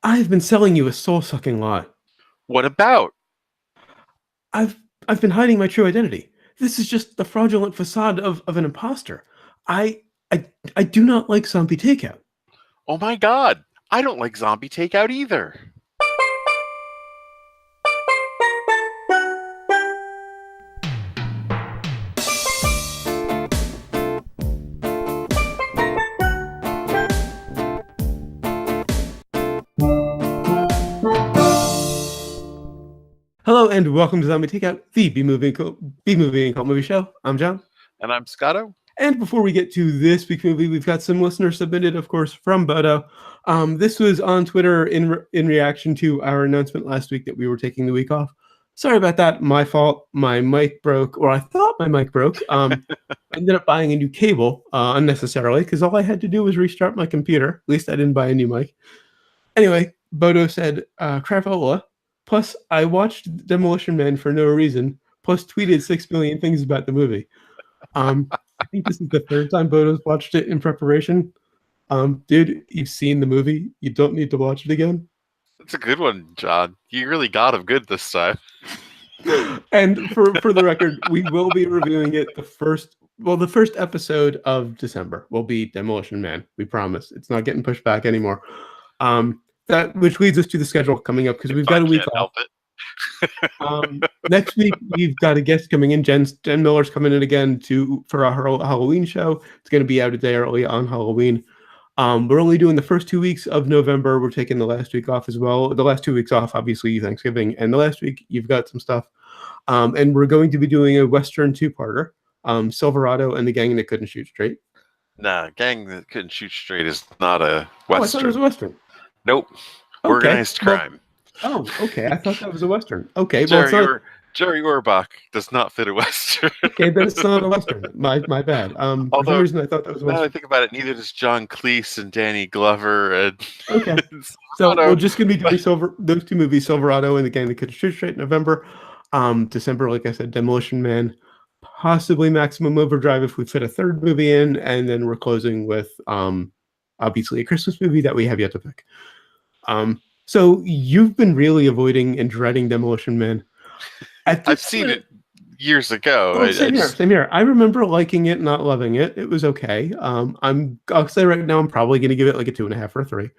I've been selling you a soul-sucking lie. What about? I've I've been hiding my true identity. This is just the fraudulent facade of an imposter. I I I do not like zombie takeout. Oh my god, I don't like zombie takeout either. Hello and welcome to Zombie Takeout, the B movie and cult movie show. I'm John. And I'm Scotto. And before we get to this week's movie, we've got some listeners submitted, of course, from Bodo. This was on Twitter in reaction to our announcement last week that we were taking the week off. Sorry about that. My fault. My mic broke, or I thought my mic broke. I ended up buying a new cable unnecessarily because all I had to do was restart my computer. At least I didn't buy a new mic. Anyway, Bodo said, Crapola. Plus, I watched Demolition Man for no reason. Plus, tweeted 6 million things about the movie. I think this is the third time Bodo's watched it in preparation. Dude, you've seen the movie. You don't need to watch it again. That's a good one, John. You really got him good this time. And for the record, we will be reviewing it the first episode of December will be Demolition Man. We promise. It's not getting pushed back anymore. That which leads us to the schedule coming up because we've got a week off. Next week we've got a guest coming in. Jen Miller's coming in again for our Halloween show. It's going to be out a day early on Halloween. We're only doing the first 2 weeks of November. We're taking the last week off as well. The last 2 weeks off, obviously Thanksgiving, and the last week you've got some stuff. And we're going to be doing a Western two-parter, Silverado and the Gang That Couldn't Shoot Straight. Nah, Gang That Couldn't Shoot Straight is not a Western. Oh, I thought it was a Western. Nope. Okay. Organized crime. Well, okay. I thought that was a Western. Okay, Jerry Orbach does not fit a Western. Okay, then it's not a Western. My bad. Although, for some reason I thought that was a Western. Now I think about it, neither does John Cleese and Danny Glover. And okay. So we're just going to be doing those two movies, Silverado and the Gang That Couldn't Shoot Straight, in November. December, like I said, Demolition Man, possibly Maximum Overdrive if we fit a third movie in, and then we're closing with obviously a Christmas movie that we have yet to pick. So you've been really avoiding and dreading Demolition Man. I've seen it years ago. Oh, same here. I remember liking it, not loving it. It was okay. I'll say right now I'm probably going to give it like a 2.5 or a 3.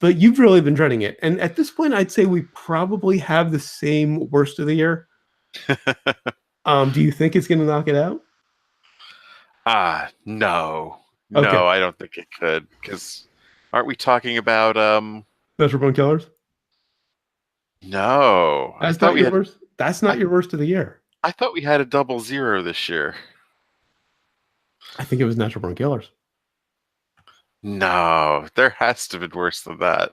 But you've really been dreading it. And at this point, I'd say we probably have the same worst of the year. Do you think it's going to knock it out? No. Okay. No, I don't think it could. Because aren't we talking about Natural Born Killers? No. That's not your worst. That's not your worst of the year. I thought we had a 00 this year. I think it was Natural Born Killers. No, there has to have been worse than that.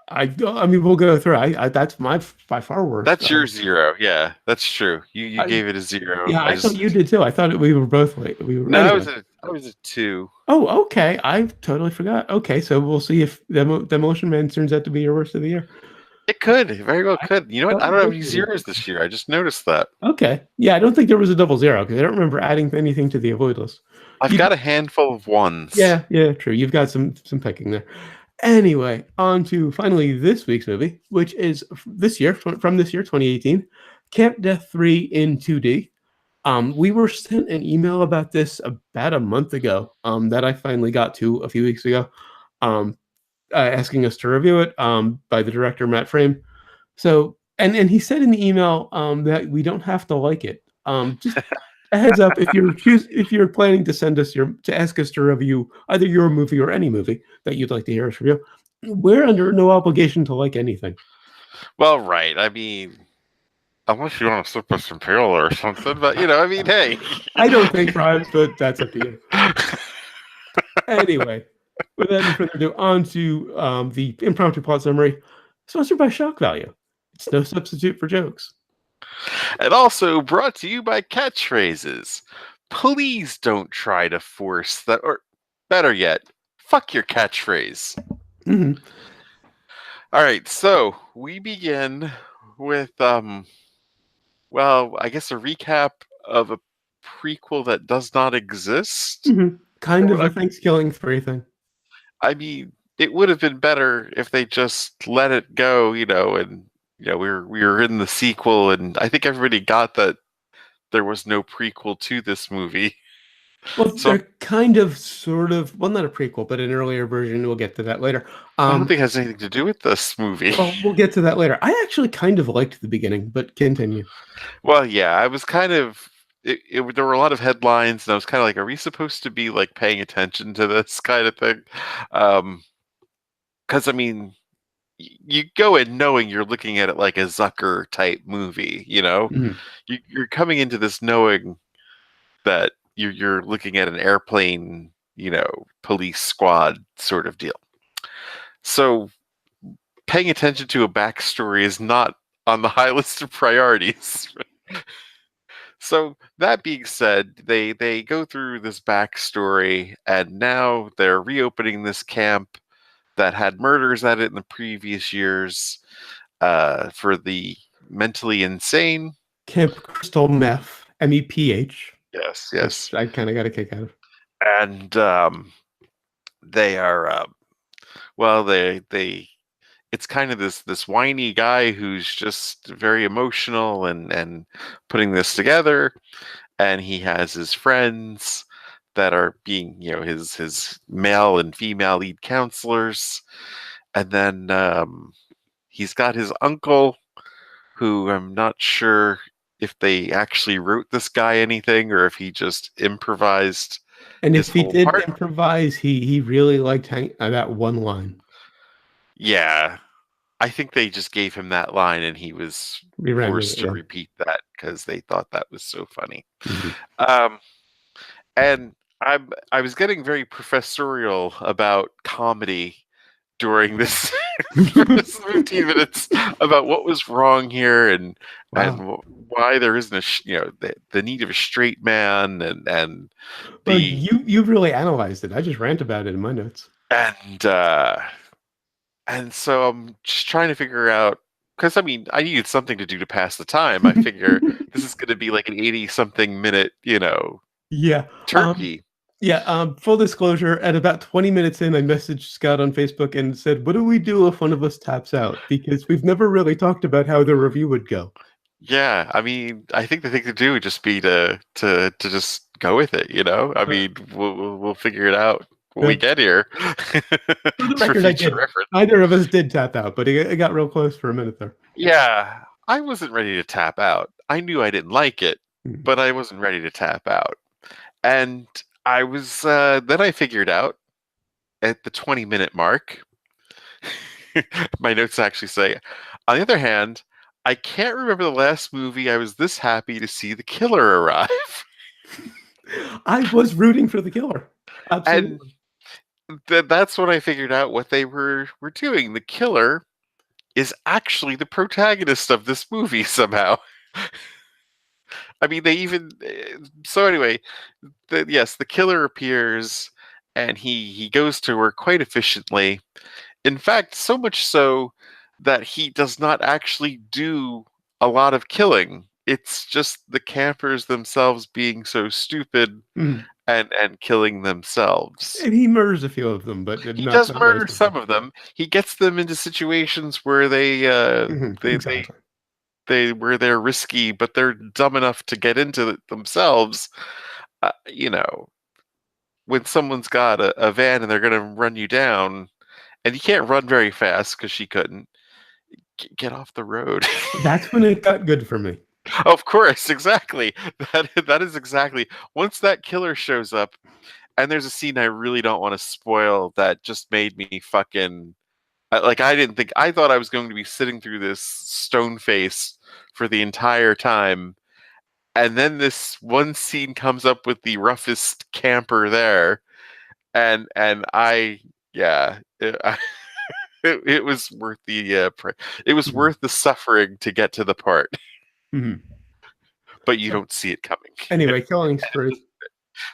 I mean, we'll go through. That's my by far worst. That's your 0. Yeah, that's true. You gave it a 0. Yeah, I thought you did too. I thought we were both late. No, anyway. I was a 2. Oh, okay. I totally forgot. Okay, so we'll see if Demolition Man turns out to be your worst of the year. It could. It very well could. You know what? I don't have any zeros this year. I just noticed that. Okay. Yeah, I don't think there was a 00 because I don't remember adding anything to the avoid list. I've got a handful of ones. Yeah, true. You've got some picking there. Anyway, on to finally this week's movie, which is from this year, 2018, Camp Death 3 in 2D. We were sent an email about this about a month ago that I finally got to a few weeks ago, asking us to review it by the director, Matt Frame. So, and he said in the email that we don't have to like it. Just a heads up, if you're planning to send us to ask us to review either your movie or any movie that you'd like to hear us review, we're under no obligation to like anything. Well, right. I mean, unless you want to slip us some pill or something, but I mean, hey. I don't think rhymes, but that's up to you. Anyway, without any further ado, on to the impromptu plot summary, sponsored by Shock Value. It's no substitute for jokes. And also brought to you by Catchphrases. Please don't try to force that, or better yet, fuck your catchphrase. Mm-hmm. All right, so we begin with, well, I guess a recap of a prequel that does not exist. Mm-hmm. Kind of a Thanksgiving 3 thing. I mean, it would have been better if they just let it go, and we were in the sequel, and I think everybody got that there was no prequel to this movie. Well, So they're kind of, sort of, well, not a prequel, but an earlier version. We'll get to that later. I don't think it has anything to do with this movie. Well, we'll get to that later. I actually kind of liked the beginning, but continue. Well, yeah, I was kind of. There were a lot of headlines, and I was kind of like, "Are we supposed to be like paying attention to this kind of thing?" Because I mean, you go in knowing you're looking at it like a Zucker type movie. Mhm. You're coming into this knowing that you're looking at an airplane, police squad sort of deal. So paying attention to a backstory is not on the high list of priorities. So that being said, they go through this backstory, and now they're reopening this camp that had murders at it in the previous years, for the mentally insane. Camp Crystal Meth, MEPH, Yes, which yes, I kind of got a kick out of. and they are well, they it's kind of this whiny guy who's just very emotional and putting this together, and he has his friends that are being his male and female lead counselors, and then he's got his uncle, who I'm not sure if they actually wrote this guy anything or if he just improvised And his if he whole did part. improvise, he really liked that one line. Yeah, I think they just gave him that line and he was We ran with forced it, to yeah. repeat that because they thought that was so funny. Mhm. Um, and I was getting very professorial about comedy during this for this 15 minutes about what was wrong here, and Wow. why there isn't the need of a straight man, and Well, the you've really analyzed it. I just rant about it in my notes. and uh and so I'm just trying to figure out, because I mean I needed something to do to pass the time. I figure this is going to be like an 80 something minute Yeah. turkey. Yeah. Full disclosure, at about 20 minutes in, I messaged Scott on Facebook and said, "What do we do if one of us taps out? Because we've never really talked about how the review would go." Yeah, I mean, I think the thing to do would just be to just go with it. I Uh, mean, we'll figure it out when we yeah. get here. For the For record, I future did. reference. Neither of us did tap out, but it got real close for a minute there. Yeah, I wasn't ready to tap out. I knew I didn't like it, Mhm. but I wasn't ready to tap out. And I was then I figured out at the 20-minute mark. My notes actually say, on the other hand, I can't remember the last movie I was this happy to see the killer arrive. I was rooting for the killer. And Absolutely. that's when I figured out what they were doing. The killer is actually the protagonist of this movie somehow. I mean, they even so anyway. Yes, the killer appears, and he goes to work quite efficiently. In fact, so much so that he does not actually do a lot of killing. It's just the campers themselves being so stupid Mhm. and killing themselves. And he murders a few of them, but He not does not most murder of them. some of them. He gets them into situations where Mhm. they they Exactly. they're risky, but they're dumb enough to get into it themselves. Uh, you know, when someone's got a van and they're going to run you down, and you can't run very fast because she couldn't get off the road. That's when it got good for me. Of course, exactly. That is exactly. Once that killer shows up, and there's a scene I really don't want to spoil that just made me fucking like I didn't think I thought I was going to be sitting through this stone face for the entire time, and then this one scene comes up with the roughest camper there, and I yeah. It was worth it was Mhm. worth the suffering to get to the part, Mhm. but you don't see it coming. Anyway, killing spree.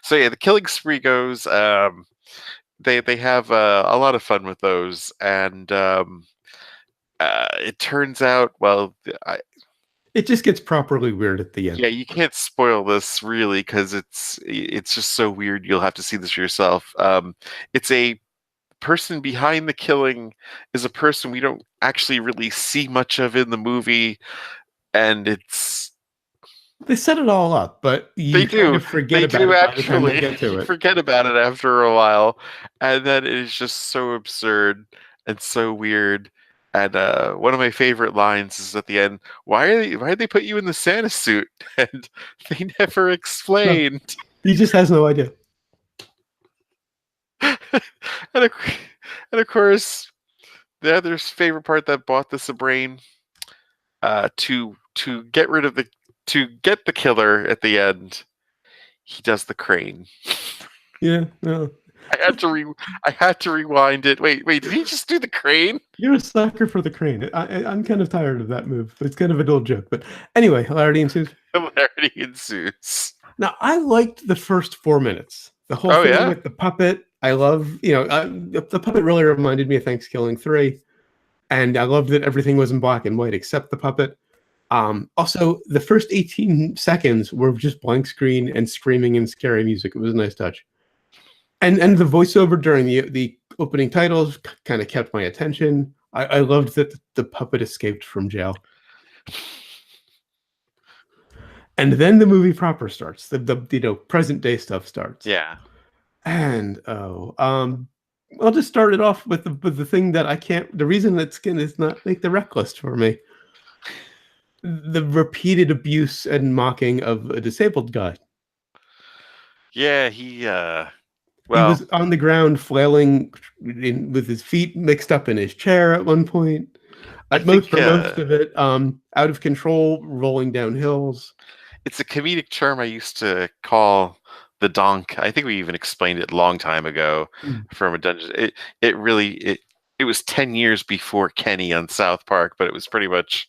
So yeah, the killing spree goes. They have a lot of fun with those, and it turns out, well, It just gets properly weird at the end. yeah, you can't spoil this really because it's just so weird. You'll have to see this for yourself. It's a person behind the killing is a person we don't actually really see much of in the movie, and They set it all up, but they you kind do of forget they about do it by the time they actually. get to You it. forget about it after a while, and then it is just so absurd and so weird. And one of my favorite lines is at the end, why did they put you in the Santa suit? And they never No, explained. he just has no idea. and, of, and of course, the other favorite part that bought this a brain, to get rid of the to get the killer at the end, he does the crane. Yeah, no. I had to rewind it. Wait, did he just do the crane? You're a sucker for the crane. I'm kind of tired of that move. It's kind of an old joke. But anyway, hilarity ensues. Hilarity ensues. Now, I liked the first 4 minutes. The whole Oh thing yeah? with the puppet. I love, the puppet really reminded me of Thanksgiving 3. And I loved that everything was in black and white except the puppet. Also, the first 18 seconds were just blank screen and screaming and scary music. It was a nice touch. And the voiceover during the opening titles kind of kept my attention. I loved that the puppet escaped from jail. And then the movie proper starts. The present day stuff starts. Yeah. And I'll just start it off with the thing that I can't. The reason that skin is not make the rec list for me. The repeated abuse and mocking of a disabled guy. Yeah, He well, was on the ground flailing with his feet mixed up in his chair at one point. I For think most of it, out of control, rolling down hills. it's a comedic term I used to call the donk. I think we even explained it a long time ago from a dungeon. It was 10 years before Kenny on South Park, but it was pretty much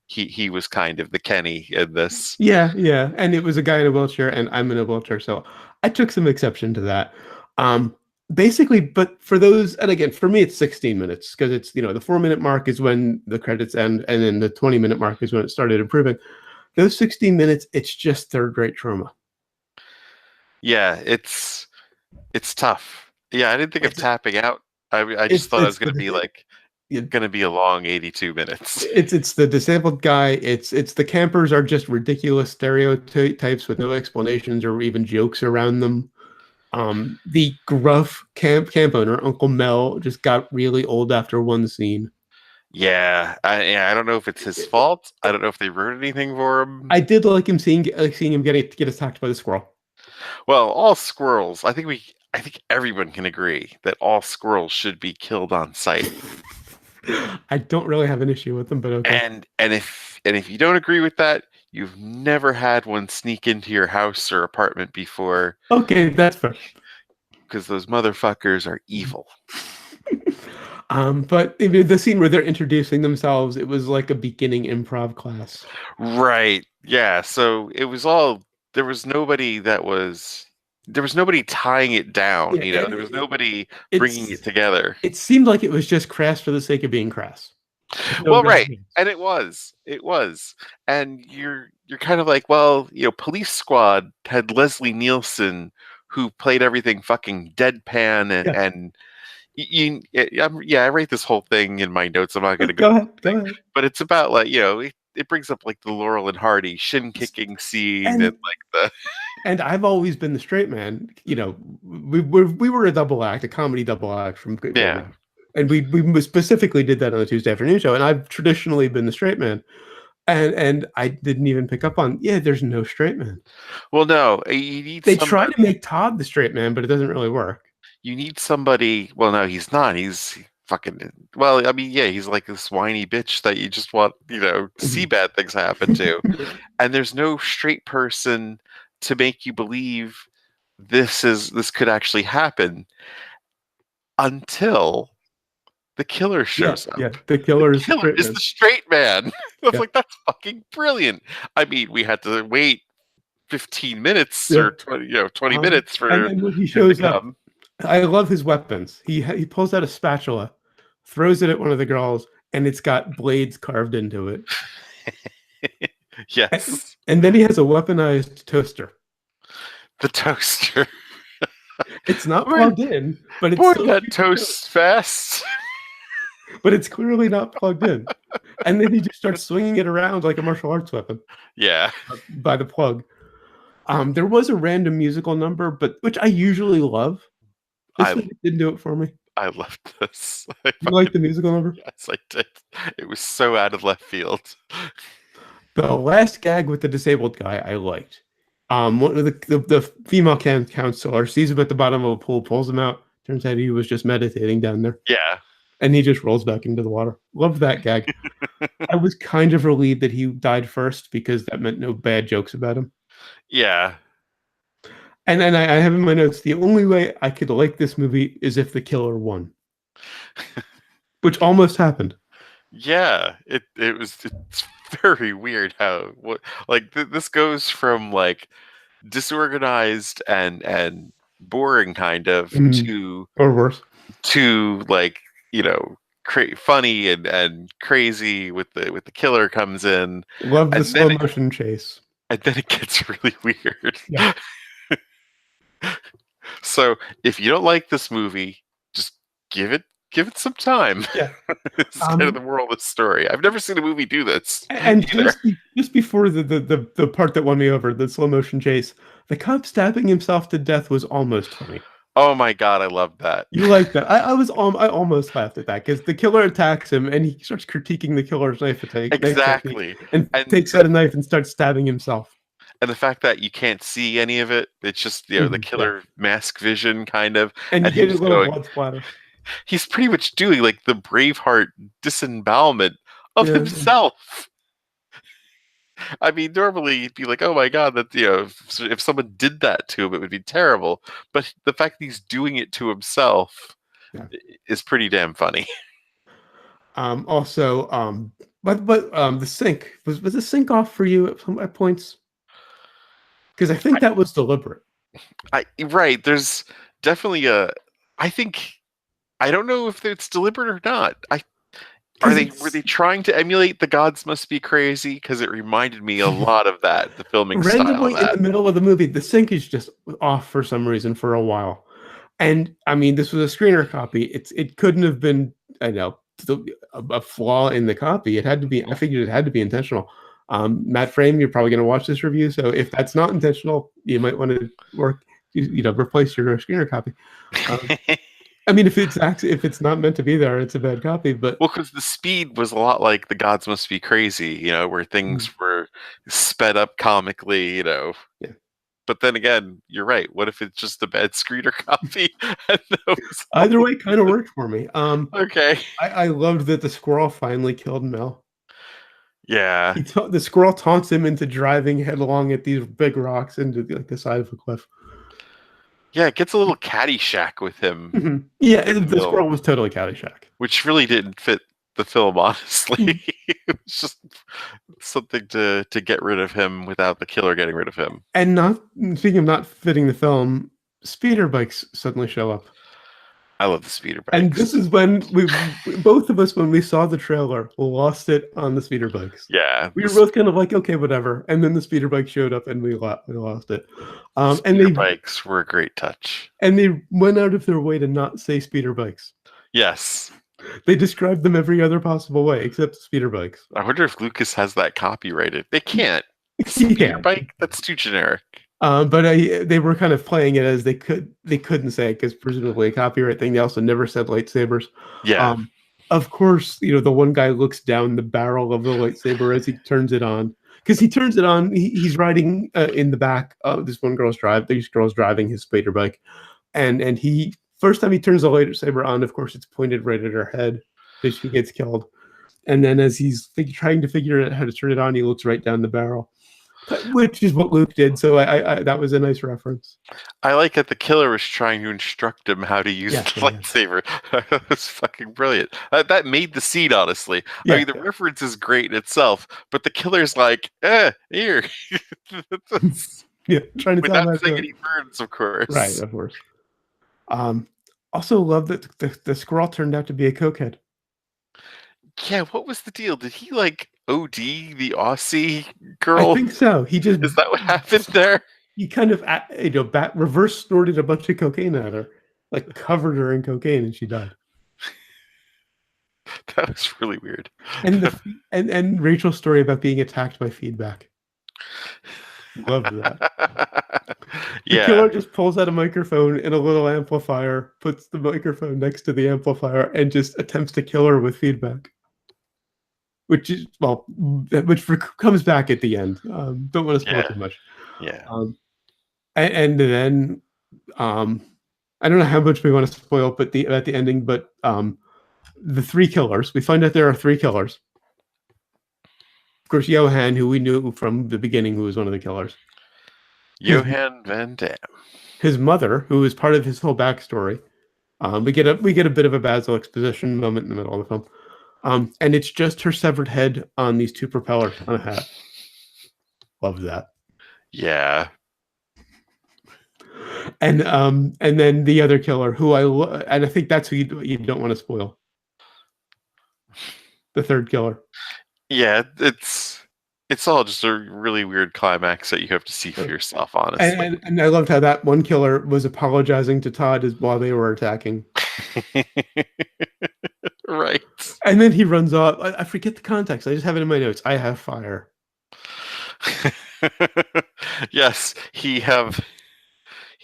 he was kind of the Kenny in this. Yeah, yeah. And it was a guy in a wheelchair, and I'm in a wheelchair, so I took some exception to that. Um, Basically, but for those, and again, for me, it's 16 minutes because it's, the 4 minute mark is when the credits end, and then the 20 minute mark is when it started improving. Those 16 minutes, it's just third rate trauma. Yeah, it's tough. Yeah, I didn't think of It's tapping out. I just thought it was it's going to be like going to be a long 82 minutes. it's the disabled guy. It's the campers are just ridiculous stereotypes with no explanations or even jokes around them. The gruff camp owner, Uncle Mel, just got really old after one scene. Yeah, I don't know if it's his fault. I don't know if they wrote anything for him. I did seeing him get attacked by the squirrel. Well, all squirrels. I think everyone can agree that all squirrels should be killed on sight. I don't really have an issue with them, but okay. And if you don't agree with that, you've never had one sneak into your house or apartment before. Okay, that's fair. Because those motherfuckers are evil. But the scene where they're introducing themselves, it was like a beginning improv class. Right. Yeah. So it was all, there was nobody tying it down. Yeah, There was nobody bringing it together. It seemed like it was just crass for the sake of being crass. No Well, real right. hints. And it was. And you're kind of like, well, Police Squad had Leslie Nielsen, who played everything fucking deadpan Yeah. and I write this whole thing in my notes. I'm not going to Go ahead. but it's about like it brings up like the Laurel and Hardy shin kicking scene and like the. And I've always been the straight man. We were a double act, a comedy double act from Yeah. and we specifically did that on the Tuesday afternoon show. And I've traditionally been the straight man, and I didn't even pick up on there's no straight man. Well, no, you need. They try to make Todd the straight man, but it doesn't really work. You need somebody. Well, no, he's not. He's fucking. Well, I mean, yeah, he's like this whiny bitch that you just want, to see bad things happen to. And there's no straight person to make you believe this could actually happen until the killer shows up. Yeah, the killer is the straight man. I was like, that's fucking brilliant. I mean, we had to wait 15 minutes or 20 minutes for and when he shows up. I love his weapons. He pulls out a spatula, throws it at one of the girls, and it's got blades carved into it. Yes. And then he has a weaponized toaster. The toaster. It's not Boy, plugged in, but it's boy, still that shooting toasts fast. but it's clearly not plugged in. And then he just starts swinging it around like a martial arts weapon Yeah. by the plug. There was a random musical number, but which I usually love. This I one didn't do it for me. I loved this. I You like the fucking musical number? yes, I did. It was so out of left field. The last gag with the disabled guy I liked. One of the female counselor sees him at the bottom of a pool, pulls him out. Turns out he was just meditating down there, Yeah. and he just rolls back into the water. Love that gag. I was kind of relieved that he died first because that meant no bad jokes about him. Yeah. And then I have in my notes the only way I could like this movie is if the killer won, which almost happened. Yeah. It's very weird how what like this goes from like disorganized and boring kind of Or worse. to like, you know, funny and crazy with the killer comes in, Love the and slow motion chase. and then it gets really weird. Yeah. So if you don't like this movie, just give it some time. Yeah. It's kind of the moral of the story. I've never seen a movie do this. And either. just before the part that won me over, the slow motion chase, the cop stabbing himself to death was almost funny. Oh my god, I love that. You like that? I almost laughed at that because the killer attacks him and he starts critiquing the killer's knife attack. Exactly. And takes out a knife and starts stabbing himself. And the fact that you can't see any of it, it's just, you know, the killer mask vision kind of. And you get a little blood splatter. He's pretty much doing like the Braveheart disembowelment of himself. I mean, normally you'd be like, "Oh my god, that you know, if someone did that to him, it would be terrible." But the fact that he's doing it to himself is pretty damn funny. Also, but the sync was the sync off for you at points? Because I think that was deliberate. Right. There's definitely I think I don't know if it's deliberate or not. Were they trying to emulate The Gods Must Be Crazy? Because it reminded me a lot of that, the filming style. Randomly in the middle of the movie, the sync is just off for some reason for a while. And I mean, this was a screener copy. It couldn't have been, I know, a flaw in the copy. It had to be. I figured it had to be intentional. Matt Frame, you're probably going to watch this review, so if that's not intentional, you might want to replace your screener copy. I mean, if it's not meant to be there, it's a bad copy. But well, because the speed was a lot like The Gods Must Be Crazy, you know, where things were sped up comically, you know. Yeah. But then again, you're right. What if it's just a bad screener copy? Either way, kind of worked for me. Okay. I loved that the squirrel finally killed Mel. Yeah. The squirrel taunts him into driving headlong at these big rocks into like the side of a cliff. Yeah, it gets a little Caddyshack with him. Mm-hmm. Yeah, the squirrel was totally Caddyshack. Which really didn't fit the film, honestly. It was just something to get rid of him without the killer getting rid of him. And speaking of not fitting the film, speeder bikes suddenly show up. I love the speeder bikes. And this is when both of us, when we saw the trailer, lost it on the speeder bikes. Yeah. We were both kind of like, okay, whatever. And then the speeder bike showed up and we lost it. Speeder bikes were a great touch. And they went out of their way to not say speeder bikes. Yes. They described them every other possible way except speeder bikes. I wonder if Lucas has that copyrighted. They can't. Speeder bike? That's too generic. But they were kind of playing it as they couldn't say it because presumably a copyright thing. They also never said lightsabers. Yeah. Of course, you know, the one guy looks down the barrel of the lightsaber as he turns it on. Because he turns it on, he's riding in the back of this girl's driving his speeder bike. And he, first time he turns the lightsaber on, of course, it's pointed right at her head. So she gets killed. And then as he's trying to figure out how to turn it on, he looks right down the barrel. Which is what Luke did, so I that was a nice reference. I like that the killer was trying to instruct him how to use the lightsaber. That was fucking brilliant. That made the scene, honestly. I mean, the reference is great in itself, but the killer's like, here. Trying to without saying any words, of course. Right, of course. Also love that the squirrel turned out to be a cokehead. Yeah, what was the deal? Did he like OD the Aussie girl? I think so. Is that what happened there? he kind of reverse snorted a bunch of cocaine at her, like covered her in cocaine, and she died. That was really weird. And Rachel's story about being attacked by feedback. Love that. The Yeah. killer just pulls out a microphone and a little amplifier, puts the microphone next to the amplifier, and just attempts to kill her with feedback. Which is which comes back at the end. Don't want to spoil too much. Yeah. And then I don't know how much we want to spoil, but at the ending, but the three killers. We find out there are three killers. Of course, Johan, who we knew from the beginning, who was one of the killers. Johan Van Dam. His mother, who is part of his whole backstory. We get a bit of a Basil exposition moment in the middle of the film. And it's just her severed head on these two propellers on a hat. Love that. Yeah. And then the other killer, who and I think that's who you don't want to spoil. The third killer. Yeah, it's all just a really weird climax that you have to see for yourself, honestly. And I loved how that one killer was apologizing to Todd while they were attacking. Right. And then he runs off. I forget the context. I just have it in my notes. I have fire. Yes, he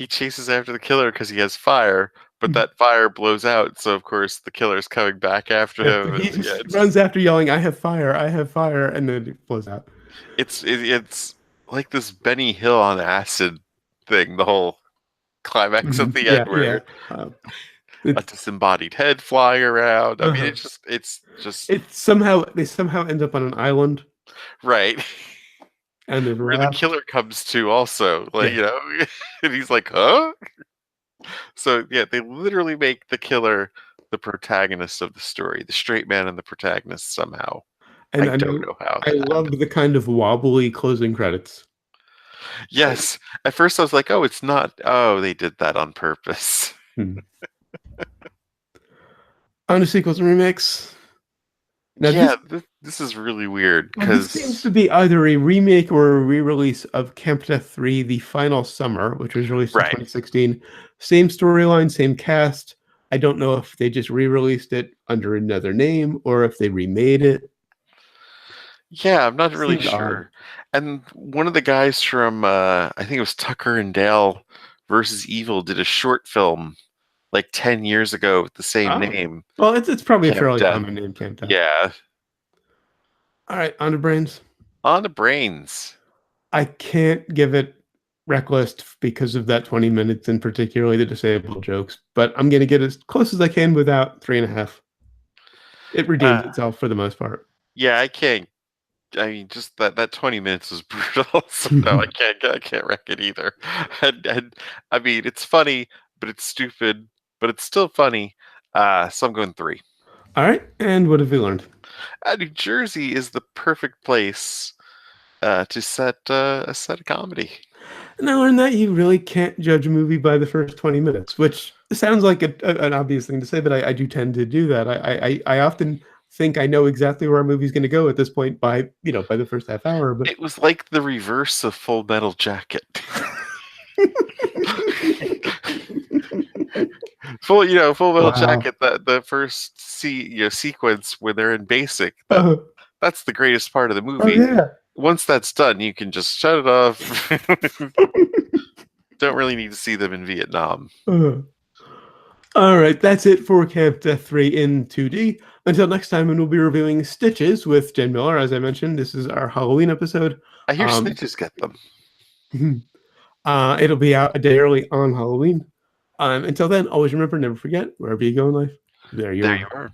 chases after the killer because he has fire, but that fire blows out. So of course the killer's coming back after him. He just runs after yelling, "I have fire! I have fire!" and then it blows out. It's like this Benny Hill on acid thing. The whole climax at the end where a disembodied head flying around. I mean, it's somehow they end up on an island, right? And where the killer comes to also, like, you know, and he's like, huh? So yeah, they literally make the killer the protagonist of the story, the straight man and the protagonist somehow. And I don't know how. I love the kind of wobbly closing credits. Yes. At first I was like, oh, it's not. Oh, they did that on purpose. On to sequels and remakes. Now, this is really weird because this seems to be either a remake or a re-release of Camp Death 3: The Final Summer, which was released in 2016. Same storyline, same cast. I don't know if they just re-released it under another name or if they remade it. Yeah, I'm not really sure. And one of the guys from I think it was Tucker and Dale versus Evil did a short film like 10 years ago with the same name. Well, it's probably a fairly common name, Camp Death. Yeah. All right, on to Brains. On to Brains. I can't give it Reckless because of that 20 minutes and particularly the disabled jokes, but I'm going to get as close as I can without 3.5. It redeems itself for the most part. Yeah, I can't. I mean, just that 20 minutes was brutal. So no, I can't wreck it either. And I mean, it's funny, but it's stupid, but it's still funny. So I'm going 3. All right. And what have we learned? New Jersey is the perfect place to set a comedy. And I learned that you really can't judge a movie by the first 20 minutes, which sounds like an obvious thing to say, but I do tend to do that. I often think I know exactly where a movie's going to go at this point by the first half hour. But it was like the reverse of Full Metal Jacket. Full Metal Jacket. The first sequence when they're in basic. That's the greatest part of the movie. Oh, yeah. Once that's done, you can just shut it off. Don't really need to see them in Vietnam. All right, that's it for Camp Death 3 in 2D. Until next time, when we'll be reviewing Stitches with Jen Miller. As I mentioned, this is our Halloween episode. I hear Stitches get them. It'll be out a day early on Halloween. Until then, always remember, never forget, wherever you go in life, there you are.